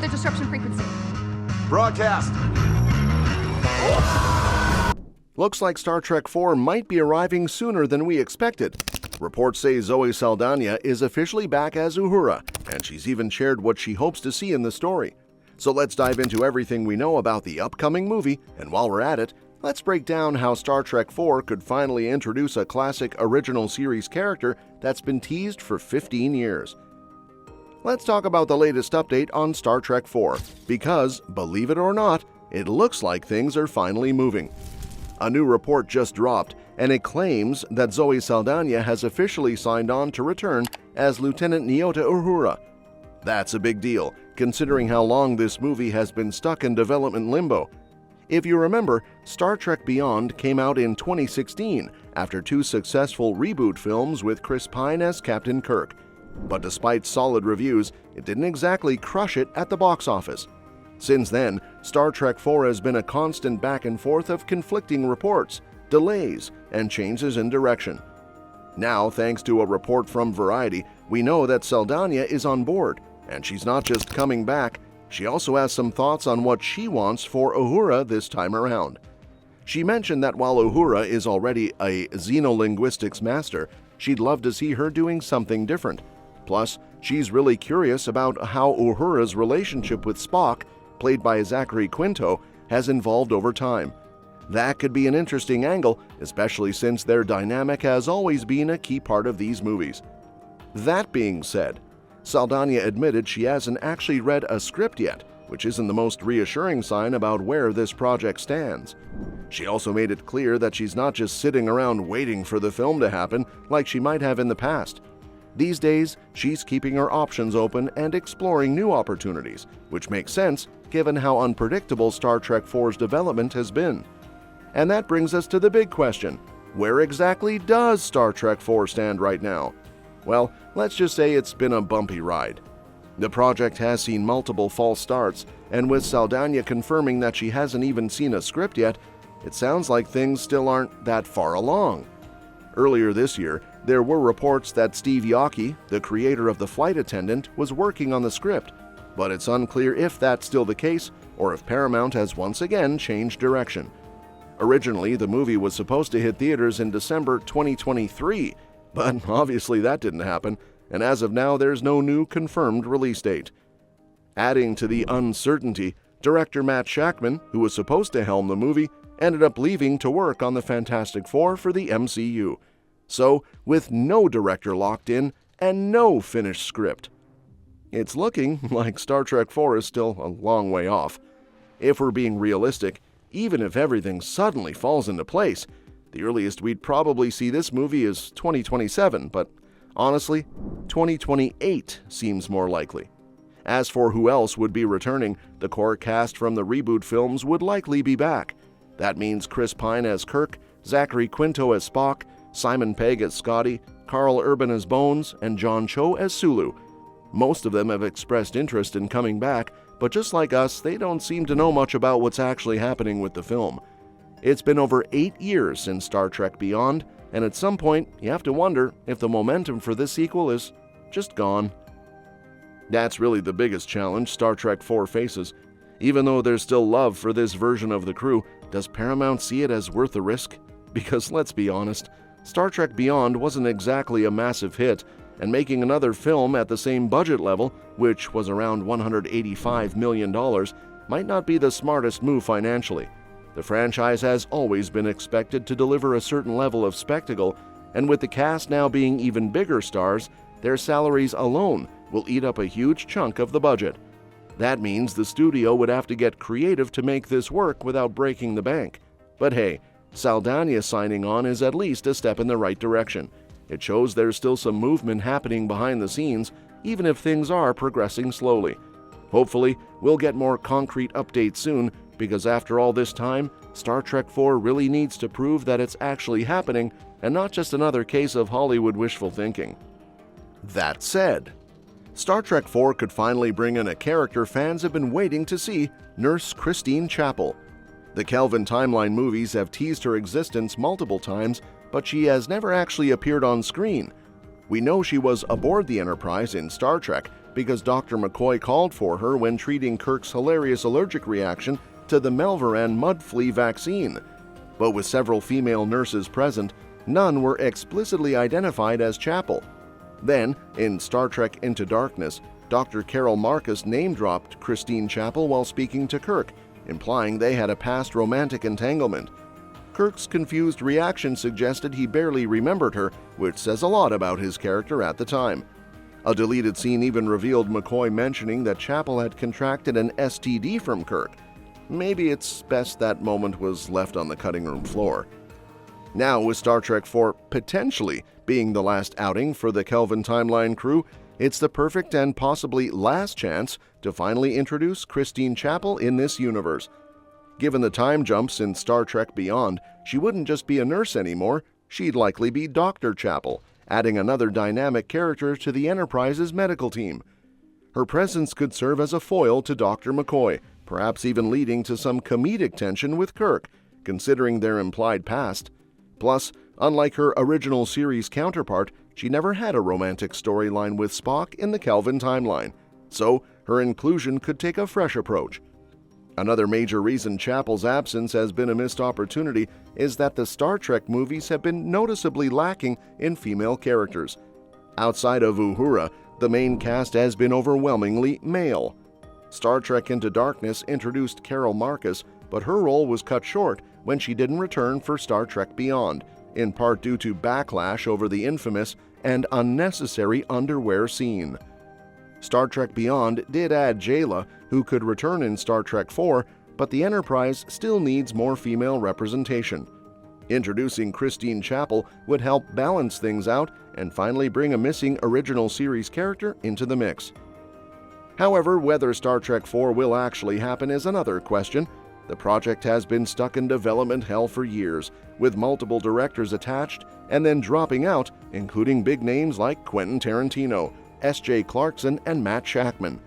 the disruption frequency. Broadcast! Looks like Star Trek IV might be arriving sooner than we expected. Reports say Zoe Saldana is officially back as Uhura, and she's even shared what she hopes to see in the story. So let's dive into everything we know about the upcoming movie, and while we're at it, let's break down how Star Trek IV could finally introduce a classic original series character that's been teased for 15 years. Let's talk about the latest update on Star Trek IV, because, believe it or not, it looks like things are finally moving. A new report just dropped, and it claims that Zoe Saldana has officially signed on to return as Lieutenant Nyota Uhura. That's a big deal, considering how long this movie has been stuck in development limbo. If you remember, Star Trek Beyond came out in 2016 after 2 successful reboot films with Chris Pine as Captain Kirk. But despite solid reviews, it didn't exactly crush it at the box office. Since then, Star Trek IV has been a constant back and forth of conflicting reports, delays, and changes in direction. Now, thanks to a report from Variety, we know that Saldana is on board, and she's not just coming back, she also has some thoughts on what she wants for Uhura this time around. She mentioned that while Uhura is already a xenolinguistics master, she'd love to see her doing something different. Plus, she's really curious about how Uhura's relationship with Spock, played by Zachary Quinto, has evolved over time. That could be an interesting angle, especially since their dynamic has always been a key part of these movies. That being said, Saldana admitted she hasn't actually read a script yet, which isn't the most reassuring sign about where this project stands. She also made it clear that she's not just sitting around waiting for the film to happen like she might have in the past. These days, she's keeping her options open and exploring new opportunities, which makes sense given how unpredictable Star Trek IV's development has been. And that brings us to the big question: where exactly does Star Trek IV stand right now? Well, let's just say it's been a bumpy ride. The project has seen multiple false starts, and with Saldana confirming that she hasn't even seen a script yet, it sounds like things still aren't that far along. Earlier this year, there were reports that Steve Yockey, the creator of The Flight Attendant, was working on the script, but it's unclear if that's still the case or if Paramount has once again changed direction. Originally, the movie was supposed to hit theaters in December 2023, but obviously that didn't happen, and as of now there's no new confirmed release date. Adding to the uncertainty, director Matt Shakman, who was supposed to helm the movie, ended up leaving to work on the Fantastic Four for the MCU. So, with no director locked in and no finished script, it's looking like Star Trek IV is still a long way off. If we're being realistic, even if everything suddenly falls into place, the earliest we'd probably see this movie is 2027, but honestly, 2028 seems more likely. As for who else would be returning, the core cast from the reboot films would likely be back. That means Chris Pine as Kirk, Zachary Quinto as Spock, Simon Pegg as Scotty, Carl Urban as Bones, and John Cho as Sulu. Most of them have expressed interest in coming back, but just like us, they don't seem to know much about what's actually happening with the film. It's been over 8 years since Star Trek Beyond, and at some point, you have to wonder if the momentum for this sequel is just gone. That's really the biggest challenge Star Trek IV faces. Even though there's still love for this version of the crew, does Paramount see it as worth the risk? Because let's be honest, Star Trek Beyond wasn't exactly a massive hit, and making another film at the same budget level, which was around $185 million, might not be the smartest move financially. The franchise has always been expected to deliver a certain level of spectacle, and with the cast now being even bigger stars, their salaries alone will eat up a huge chunk of the budget. That means the studio would have to get creative to make this work without breaking the bank. But hey, Saldana signing on is at least a step in the right direction. It shows there's still some movement happening behind the scenes, even if things are progressing slowly. Hopefully, we'll get more concrete updates soon, because after all this time, Star Trek IV really needs to prove that it's actually happening and not just another case of Hollywood wishful thinking. That said, Star Trek IV could finally bring in a character fans have been waiting to see, Nurse Christine Chapel. The Kelvin Timeline movies have teased her existence multiple times, but she has never actually appeared on screen. We know she was aboard the Enterprise in Star Trek, because Dr. McCoy called for her when treating Kirk's hilarious allergic reaction to the Melveran mud flea vaccine. But with several female nurses present, none were explicitly identified as Chapel. Then, in Star Trek Into Darkness, Dr. Carol Marcus name-dropped Christine Chapel while speaking to Kirk, implying they had a past romantic entanglement. Kirk's confused reaction suggested he barely remembered her, which says a lot about his character at the time. A deleted scene even revealed McCoy mentioning that Chapel had contracted an STD from Kirk. Maybe it's best that moment was left on the cutting room floor. Now, with Star Trek IV potentially being the last outing for the Kelvin Timeline crew, it's the perfect and possibly last chance to finally introduce Christine Chapel in this universe. Given the time jumps in Star Trek Beyond, she wouldn't just be a nurse anymore, she'd likely be Dr. Chapel, adding another dynamic character to the Enterprise's medical team. Her presence could serve as a foil to Dr. McCoy, perhaps even leading to some comedic tension with Kirk, considering their implied past. Plus, unlike her original series counterpart, she never had a romantic storyline with Spock in the Kelvin timeline, so her inclusion could take a fresh approach. Another major reason Chapel's absence has been a missed opportunity is that the Star Trek movies have been noticeably lacking in female characters. Outside of Uhura, the main cast has been overwhelmingly male. Star Trek Into Darkness introduced Carol Marcus, but her role was cut short when she didn't return for Star Trek Beyond, in part due to backlash over the infamous and unnecessary underwear scene. Star Trek Beyond did add Jayla, who could return in Star Trek IV, but the Enterprise still needs more female representation. Introducing Christine Chapel would help balance things out and finally bring a missing original series character into the mix. However, whether Star Trek IV will actually happen is another question. The project has been stuck in development hell for years, with multiple directors attached and then dropping out, including big names like Quentin Tarantino, S.J. Clarkson, and Matt Shakman.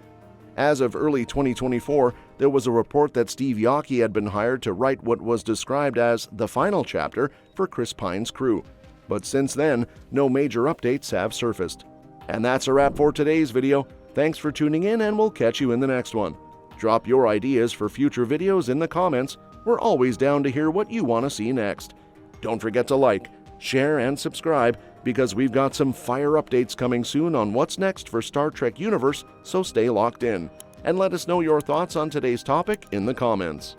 As of early 2024, there was a report that Steve Yockey had been hired to write what was described as the final chapter for Chris Pine's crew. But since then, no major updates have surfaced. And that's a wrap for today's video. Thanks for tuning in, and we'll catch you in the next one. Drop your ideas for future videos in the comments. We're always down to hear what you want to see next. Don't forget to like, share, and subscribe, because we've got some fire updates coming soon on what's next for Star Trek Universe, so stay locked in. And let us know your thoughts on today's topic in the comments.